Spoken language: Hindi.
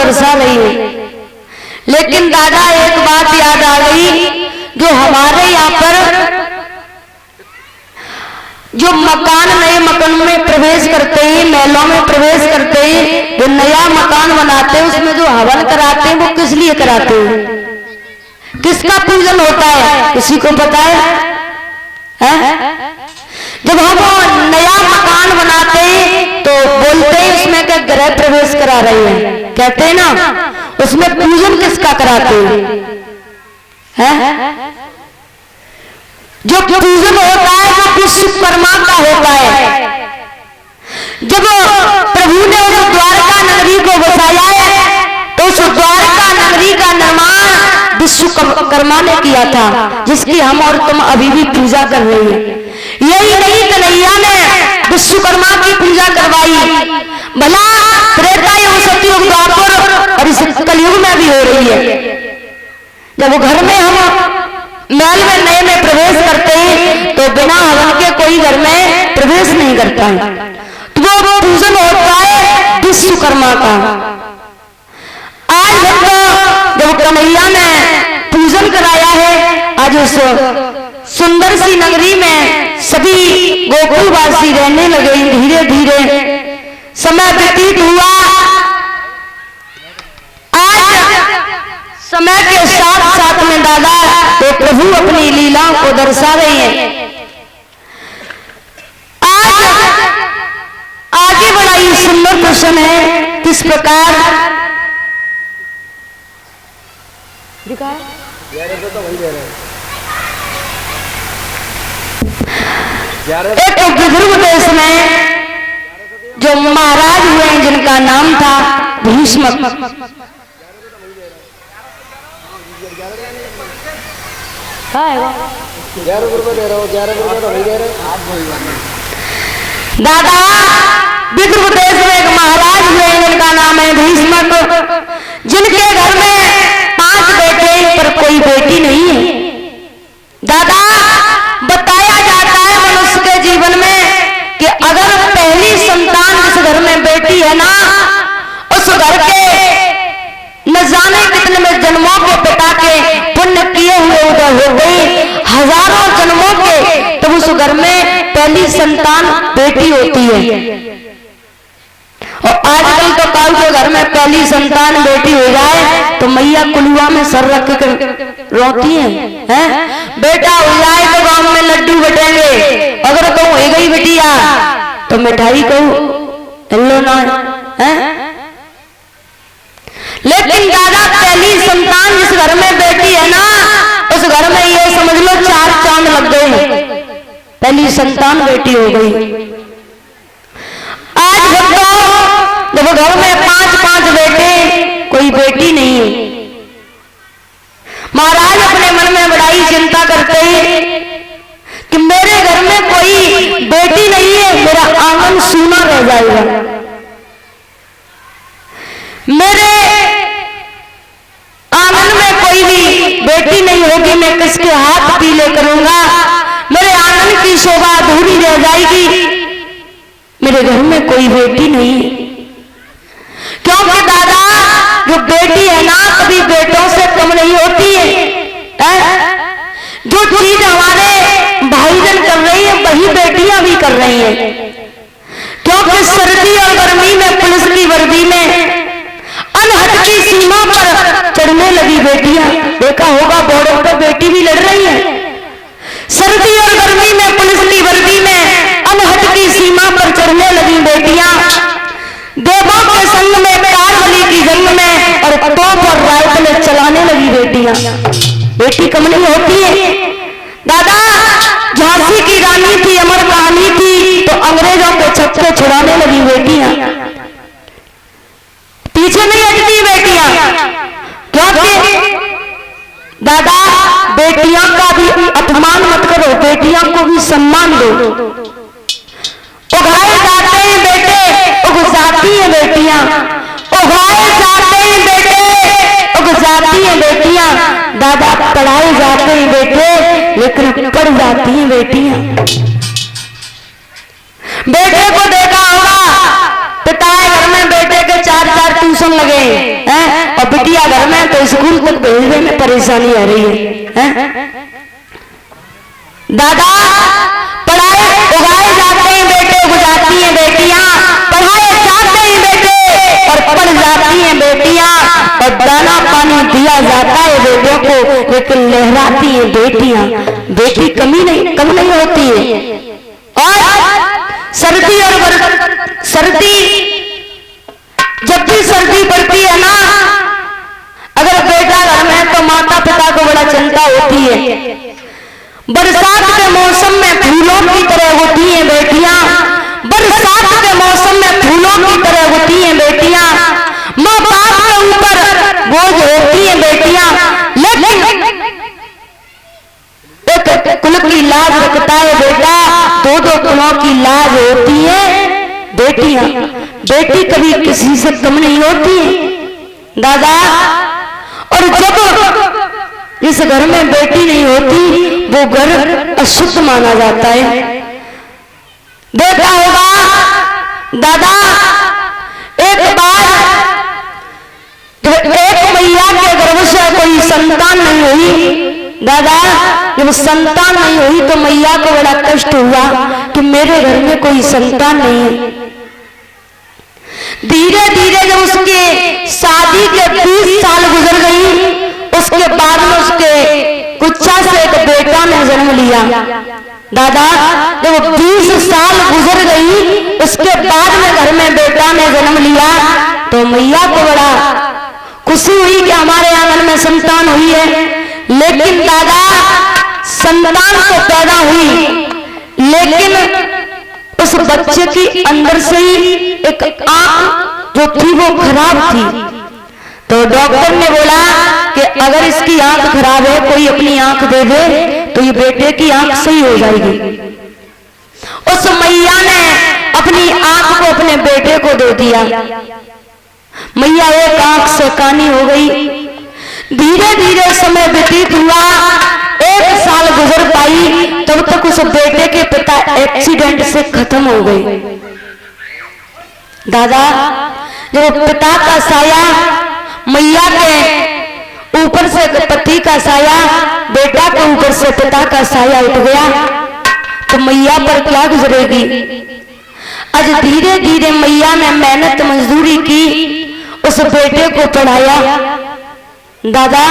दर्शा रही है। लेकिन दादा एक बात याद आ गई, जो हमारे यहाँ पर जो मकान नए मकान में प्रवेश करते हैं, महलों में प्रवेश करते हैं, जो नया मकान बनाते हैं उसमें जो हवन कराते हैं वो किस लिए कराते हैं? किसका पूजन होता है? किसी को पता है? जब हम नया मकान बनाते हैं तो बोलते हैं उसमें क्या गृह प्रवेश करा रहे हैं, कहते हैं ना, उसमें पूजन किसका कराते हैं? जो पूजन होता है वो विश्वकर्मा का होता है। जब प्रभु ने उस द्वारका नगरी को बसाया है तो उस द्वारका नगरी का निर्माण विश्वकर्मा ने किया था, जिसकी हम और तुम अभी भी पूजा कर रहे हैं। यही नहीं, कन्हैया ने विश्वकर्मा की पूजा करवाई। भला त्रेता युग, सतयुग, द्वापर और इस कलयुग में भी हो रही है। जब घर में हम महल में नए में प्रवेश करते हैं तो बिना हवन के कोई घर में प्रवेश नहीं करता है, तो वो पूजन होता है विश्वकर्मा का। आज जब कन्हैया ने पूजन कराया है, आज उस सुंदर सी नगरी में सभी गोकुलवासी रहने लगे। धीरे धीरे समय व्यतीत हुआ। समय के साथ साथ में दादा तो प्रभु अपनी लीलाओं को दर्शा रहे हैं। आज आगे बड़ा ही सुंदर प्रश्न है, किस प्रकार एक विदर्भ देश में जो महाराज हुए हैं जिनका नाम था भीष्म। दादा विदर्भ देश में एक महाराज हुए जिनका नाम है भीष्मक, जिनके घर में 5 बेटे पर कोई बेटी नहीं है। दादा बताया जाता है मनुष्य के जीवन में कि अगर पहली संतान जिस घर में बेटी है ना, उस घर के न जाने कितने में जन्मों के पिता के पुण्य किए हुए उदय हो गई, हजारों जन्मों के, तब उस घर में पहली संतान बेटी होती है। और आजकल तो काल के घर में पहली संतान बेटी हो जाए तो मैया कुलुआ में सर रख कर रोती हैं। बेटा हो जाए तो गांव में लड्डू बटेंगे, अगर कहूँ हो गई बेटिया तो मिठाई कहूँ लो ना है। लेकिन दादा पहली संतान जिस घर में बेटी है ना, उस घर में ये समझ लो 4 चांद लग गए, पहली संतान बेटी हो गई। आज जब घर में 5-5 बेटे, कोई बेटी नहीं है। महाराज अपने मन में बड़ा ही चिंता करते हैं कि मेरे घर में कोई बेटी नहीं है, मेरा आंगन सूना रह जाएगा, मेरे आंगन में कोई भी बेटी नहीं होगी, मैं किसके हाथ पीले करूंगा, मेरे आंगन की शोभा अधूरी रह जाएगी। मेरे घर में कोई बेटी नहीं है, क्योंकि दादा जो बेटी है ना कभी बेटों से कम नहीं होती है। जो चीज हमारे भाईजन कर रही है वही बेटियां भी कर रही हैं, क्योंकि सर्दी और गर्मी में पुलिस की वर्दी में अनहद की सीमा पर चढ़ने लगी बेटियां। देखा होगा बॉर्डर पर बेटी भी लड़ रही है। सर्दी और गर्मी में पुलिस की वर्दी में अनहद की सीमा पर चढ़ने लगी बेटियां। देवों के संग में कारवली की जंग में और तोप और राइफलें चलाने लगी बेटियां। बेटी कम नहीं होती है दादा। झांसी की रानी थी, अमर कहानी थी, तो अंग्रेजों के छक्के छुड़ाने लगी बेटियां। पीछे नहीं हटती बेटियां, क्योंकि दादा बेटियों का भी अपमान मत करो, बेटियों को भी सम्मान दो। उगाए जाते हैं बेटे, उग जाती हैं बेटियां, उगाए जाते हैं बेटे, उग जाती हैं बेटियां। दादा पढ़ाए जाते हैं बेटे, लेकिन पढ़ जाती हैं बेटियां। बेटे को देखा होगा पिता घर में बेटे के 4-4 ट्यूशन ट्यूशन लगे हैं और बिटिया घर में तो स्कूल तक भेजने में परेशानी आ रही है? दादा पढ़ाए उगाए जाते हैं बेटे, उगाती हैं बेटियां, पढ़ाए जाते हैं बेटे और पढ़ जाती हैं बेटियां, और दाना पानी दिया जाता है बेटों को, लेकिन लहराती हैं बेटियां। बेटी कम नहीं होती है। और सर्दी जब भी सर्दी पड़ती है ना, अगर बेटा घर में है तो माता पिता को बड़ा चिंता होती है। बरसात के मौसम में फूलों की तरह होती हैं बेटियां, बरसात के मौसम में फूलों की तरह होती हैं बेटियां, माँ बाप के ऊपर बोझ होती हैं बेटियां, लेकिन एक कुल की लाज रखता है बेटा, दो कुलों की लाज होती है बेटियां। बेटी कभी किसी से कम नहीं होती है दादा। और जब जिस घर में बेटी नहीं होती वो घर अशुद्ध माना जाता है। देखा होगा दादा, एक बार एक मैया के गर्भ से कोई संतान नहीं हुई दादा, जब संतान नहीं हुई तो मैया को बड़ा कष्ट हुआ कि मेरे घर में कोई संतान नहीं है। धीरे धीरे जब उसके शादी के 20 साल गुजर गई, उसके बाद में उसके कुच्चा से एक बेटा ने जन्म लिया दादा। जब 20 साल गुजर गई, उसके बाद में घर में बेटा ने जन्म लिया तो मैया को बड़ा खुशी हुई कि हमारे आंगन में संतान हुई है। लेकिन दादा संतान तो पैदा हुई, लेकिन उस बच्चे की अंदर से ही एक आंख जो थी वो खराब थी। तो डॉक्टर ने बोला कि अगर इसकी आंख खराब है, कोई अपनी आंख दे दे तो ये बेटे की आंख सही हो जाएगी। उस मैया ने अपनी आंख को अपने बेटे को दे दिया। मैया एक आंख से कानी हो गई। धीरे धीरे समय व्यतीत हुआ, 1 साल गुजर पाई, तब तक उस बेटे के पिता एक्सीडेंट से खत्म हो गए दादा। जब पिता का साया मैया के ऊपर से पति का साया बेटा के ऊपर से पिता का साया उठ गया तो मैया पर क्या गुजरेगी। आज धीरे धीरे मैया ने मेहनत मजदूरी की, उस बेटे को पढ़ाया दादा।